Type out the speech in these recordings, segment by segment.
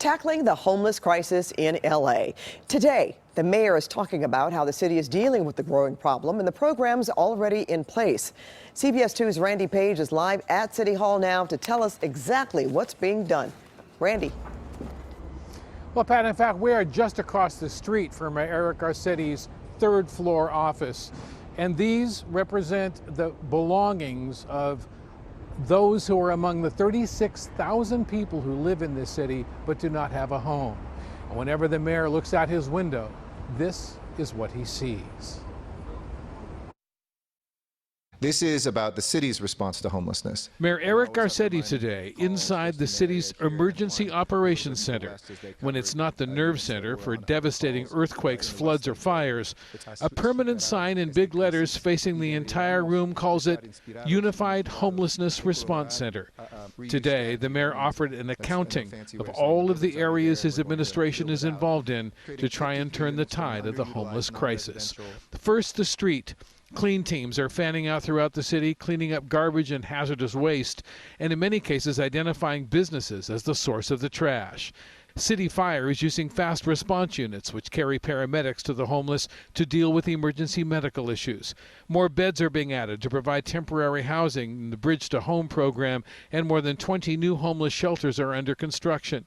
tackling the homeless crisis in LA. Today, the mayor is talking about how the city is dealing with the growing problem and the programs already in place. CBS 2's Randy Page is live at City Hall now to tell us exactly what's being done. Randy. Well, Pat, in fact, we are just across the street from Mayor Eric Garcetti's third floor office. And these represent the belongings of those who are among the 36,000 people who live in this city but do not have a home. And whenever the mayor looks out his window, this is what he sees. This is about the city's response to homelessness. Mayor Eric Garcetti today inside the city's Emergency Operations Center. When it's not the nerve center for devastating earthquakes, floods, or fires, a permanent sign in big letters facing the entire room calls it Unified Homelessness Response Center. Today, the mayor offered an accounting of all of the areas his administration is involved in to try and turn the tide of the homeless crisis. First, the street. Clean teams are fanning out throughout the city, cleaning up garbage and hazardous waste, and in many cases identifying businesses as the source of the trash. City Fire is using fast response units, which carry paramedics to the homeless to deal with emergency medical issues. More beds are being added to provide temporary housing in the Bridge to Home program, and more than 20 new homeless shelters are under construction.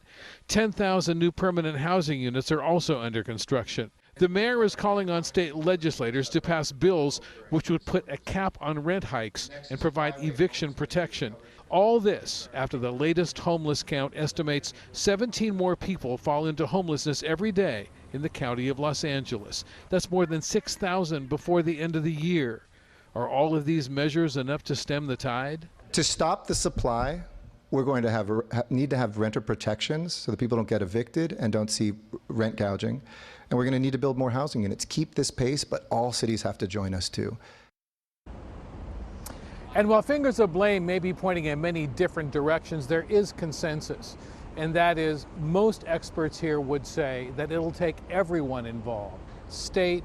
10,000 new permanent housing units are also under construction. The mayor is calling on state legislators to pass bills which would put a cap on rent hikes and provide eviction protection. All this after the latest homeless count estimates 17 more people fall into homelessness every day in the county of Los Angeles. That's more than 6,000 before the end of the year. Are all of these measures enough to stem the tide? To stop the supply, we're going to need to have renter protections so that people don't get evicted and don't see rent gouging. And we're going to need to build more housing units. Keep this pace, but all cities have to join us too. And while fingers of blame may be pointing in many different directions, there is consensus. And that is, most experts here would say that it'll take everyone involved, state,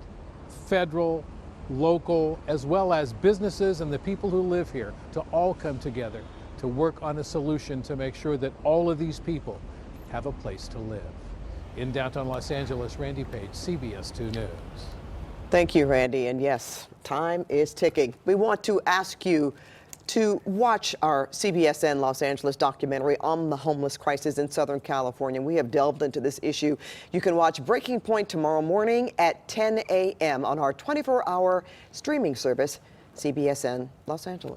federal, local, as well as businesses and the people who live here, to all come together to work on a solution to make sure that all of these people have a place to live. In downtown Los Angeles, Randy Page, CBS 2 News. Thank you, Randy. And yes, time is ticking. We want to ask you to watch our CBSN Los Angeles documentary on the homeless crisis in Southern California. We have delved into this issue. You can watch Breaking Point tomorrow morning at 10 a.m. on our 24-hour streaming service, CBSN Los Angeles.